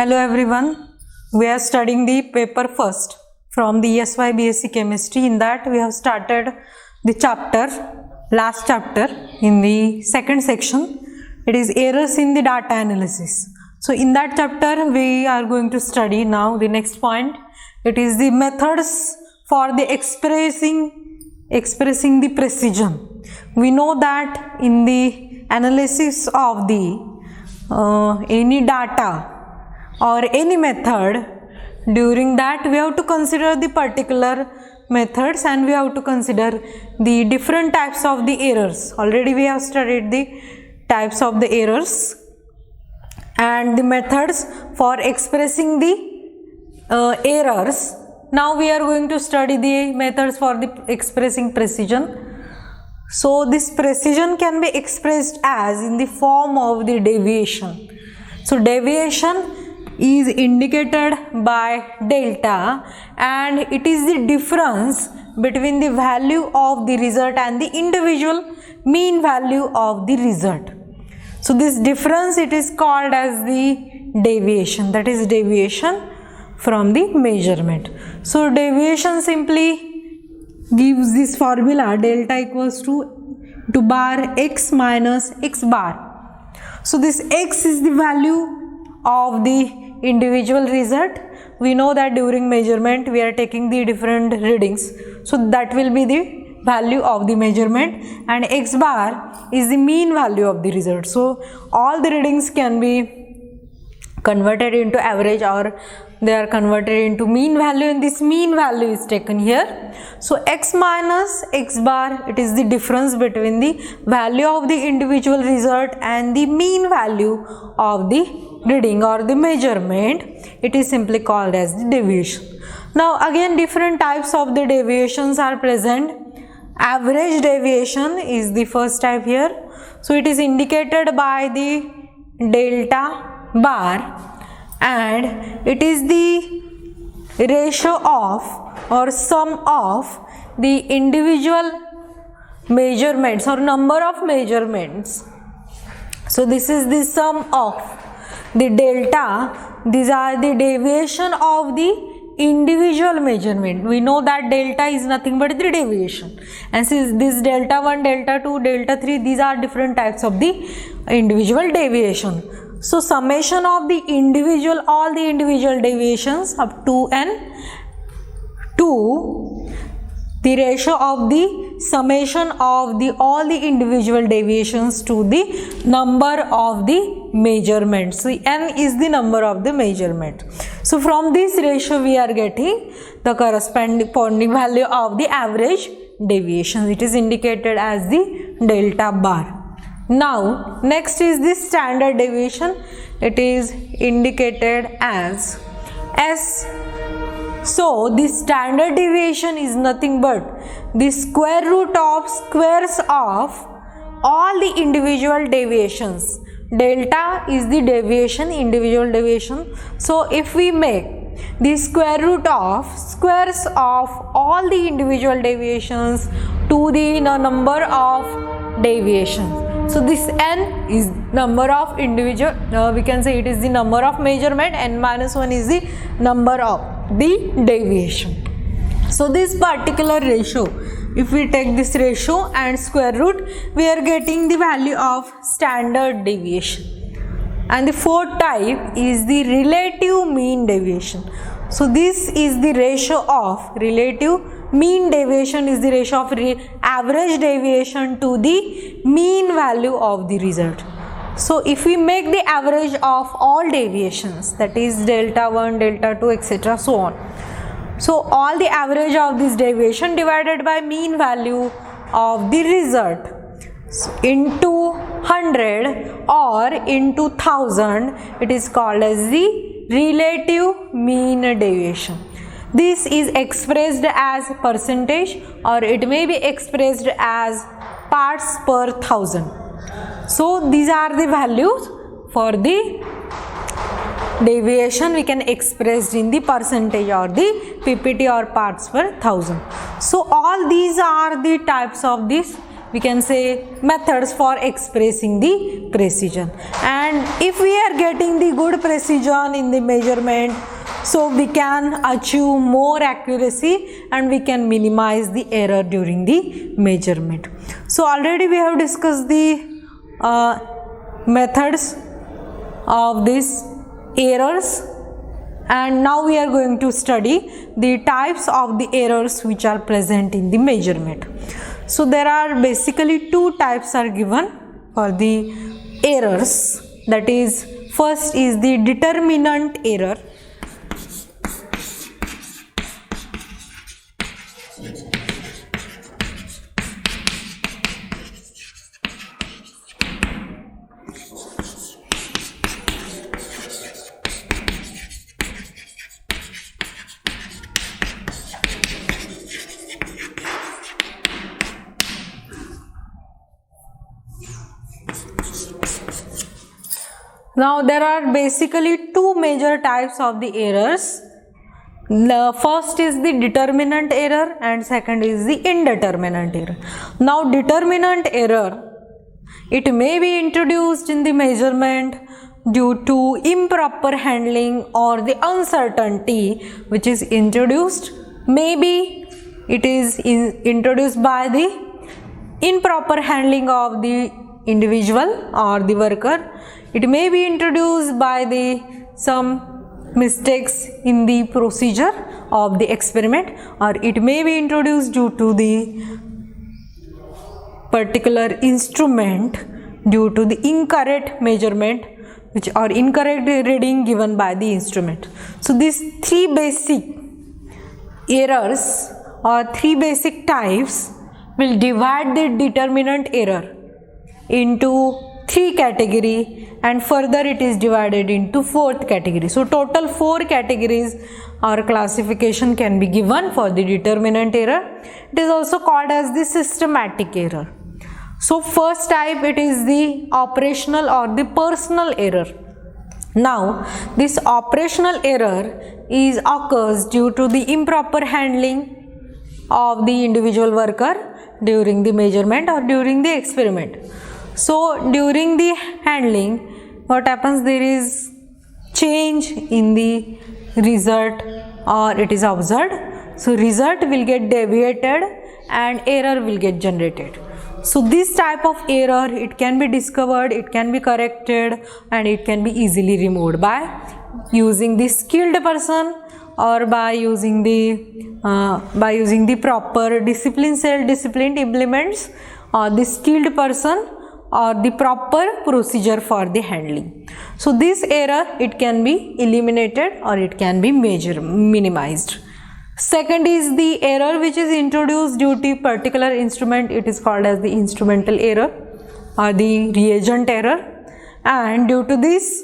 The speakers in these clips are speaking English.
Hello everyone, we are studying the paper first from the ESY BSc Chemistry. In that we have started the last chapter in the second section. It is errors in the data analysis. So in that chapter we are going to study now the next point. It is the methods for the expressing the precision. We know that in the analysis of the any data or any method, during that we have to consider the particular methods and we have to consider the different types of the errors. Already we have studied the types of the errors and the methods for expressing the errors. Now we are going to study the methods for the expressing precision. So this precision can be expressed as in the form of the deviation. So deviation is indicated by delta and it is the difference between the value of the result and the individual mean value of the result. So this difference, it is called as the deviation, that is deviation from the measurement. So deviation simply gives this formula delta equals to bar x minus x bar. So this x is the value of the individual result. We know that during measurement we are taking the different readings, so that will be the value of the measurement, and x bar is the mean value of the result. So all the readings can be converted into average or they are converted into mean value, and this mean value is taken here. So x minus x bar, it is the difference between the value of the individual result and the mean value of the reading or the measurement. It is simply called as the deviation. Now again different types of the deviations are present. Average deviation is the first type here. So it is indicated by the delta bar and it is the ratio of or sum of the individual measurements or number of measurements. So this is the sum of the delta. These are the deviation of the individual measurement. We know that delta is nothing but the deviation, and since this delta 1, delta 2, delta 3, these are different types of the individual deviation. So summation of the individual, all the individual deviations up to n to the ratio of the summation of the all the individual deviations to the number of the measurements. So n is the number of the measurement. So from this ratio we are getting the corresponding value of the average deviation. It is indicated as the delta bar. Now next is the standard deviation. It is indicated as S. So the standard deviation is nothing but the square root of squares of all the individual deviations. Delta is the deviation, individual deviation. So if we make the square root of squares of all the individual deviations to the number of deviations. So this n is number of individual, we can say it is the number of measurement, n minus 1 is the number of the deviation. So this particular ratio, if we take this ratio and square root, we are getting the value of standard deviation. And the fourth type is the relative mean deviation. So this is the ratio of relative mean deviation, is the ratio of average deviation to the mean value of the result. So if we make the average of all deviations, that is delta 1, delta 2, etc. so on. So all the average of this deviation divided by mean value of the result into 100 or into 1000, it is called as the relative mean deviation. This is expressed as percentage or it may be expressed as parts per thousand. So these are the values for the deviation we can express in the percentage or the PPT or parts per thousand. So all these are the types of this we can say methods for expressing the precision. And if we are getting the good precision in the measurement, so we can achieve more accuracy and we can minimize the error during the measurement. So already we have discussed the methods of these errors, and now we are going to study the types of the errors which are present in the measurement. So there are basically two types are given for the errors. That is, first is the determinant error. Now there are basically two major types of the errors. The first is the determinant error and second is the indeterminate error. Now determinant error, it may be introduced in the measurement due to improper handling or the uncertainty which is introduced. Maybe it is introduced by the improper handling of the individual or the worker. It may be introduced by the some mistakes in the procedure of the experiment, or it may be introduced due to the particular instrument due to the incorrect measurement which or incorrect reading given by the instrument. So these three basic errors or three basic types will divide the determinant error into three category, and further it is divided into fourth category. So total 4 categories or classification can be given for the determinant error. It is also called as the systematic error. So first type, it is the operational or the personal error. Now this operational error is occurs due to the improper handling of the individual worker during the measurement or during the experiment. So during the handling, what happens, there is change in the result or it is observed. So result will get deviated and error will get generated. So this type of error, it can be discovered, it can be corrected, and it can be easily removed by using the skilled person or by using the proper discipline, self-disciplined implements, or the skilled person or the proper procedure for the handling. So this error, it can be eliminated or it can be minimized. Second is the error which is introduced due to particular instrument. It is called as the instrumental error or the reagent error, and due to this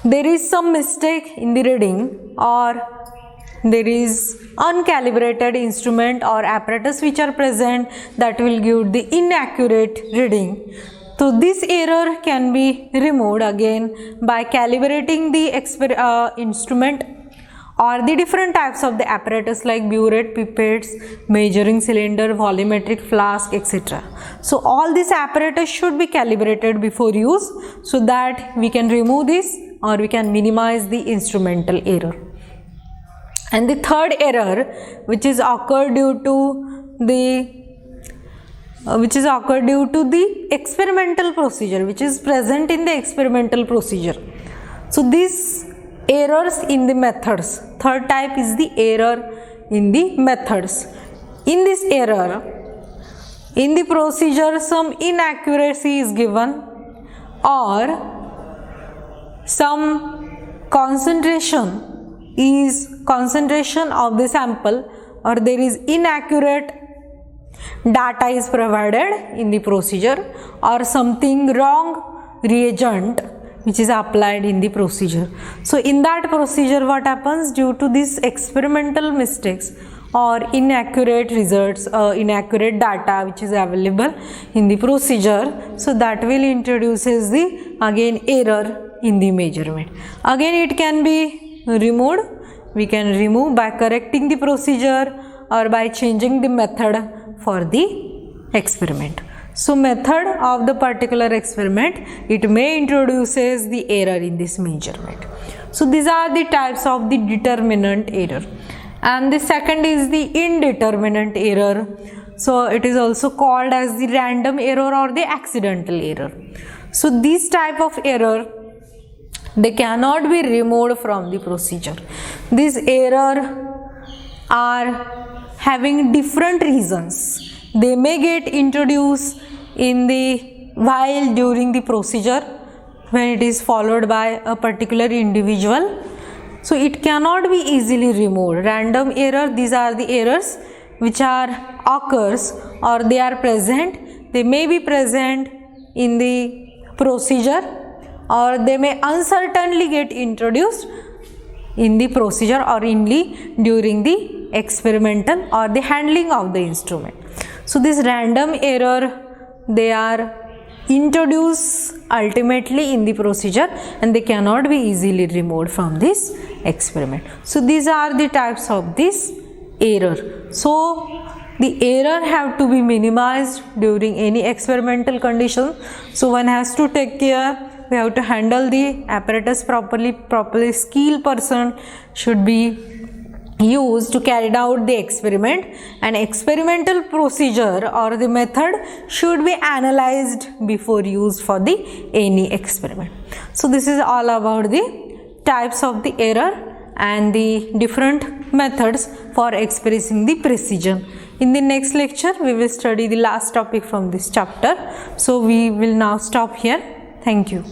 there is some mistake in the reading or there is uncalibrated instrument or apparatus which are present that will give the inaccurate reading. So this error can be removed again by calibrating the instrument or the different types of the apparatus like burette, pipettes, measuring cylinder, volumetric flask, etc. So all these apparatus should be calibrated before use so that we can remove this or we can minimize the instrumental error. And the third error which is occurred due to the experimental procedure, which is present in the experimental procedure. So these errors in the methods, third type is the error in the methods. In this error, in the procedure some inaccuracy is given or some concentration of the sample or there is inaccurate data is provided in the procedure or something wrong reagent which is applied in the procedure. So in that procedure, what happens, due to these experimental mistakes or inaccurate results, inaccurate data which is available in the procedure, so that will introduces the again error in the measurement. Again it can be removed. We can remove by correcting the procedure or by changing the method for the experiment. So method of the particular experiment, it may introduces the error in this measurement. So these are the types of the determinant error. And the second is the indeterminate error. So it is also called as the random error or the accidental error. So this type of error, they cannot be removed from the procedure. These error are having different reasons. They may get introduced in the while during the procedure when it is followed by a particular individual. So it cannot be easily removed. Random error, these are the errors which are occurs or they are present. They may be present in the procedure or they may uncertainly get introduced in the procedure or during the experimental or the handling of the instrument. So this random error, they are introduced ultimately in the procedure and they cannot be easily removed from this experiment. So these are the types of this error. So the error have to be minimized during any experimental condition. So one has to take care. We have to handle the apparatus properly skilled person should be used to carry out the experiment, and experimental procedure or the method should be analyzed before used for the any experiment. So this is all about the types of the error and the different methods for expressing the precision. In the next lecture we will study the last topic from this chapter. So we will now stop here. Thank you.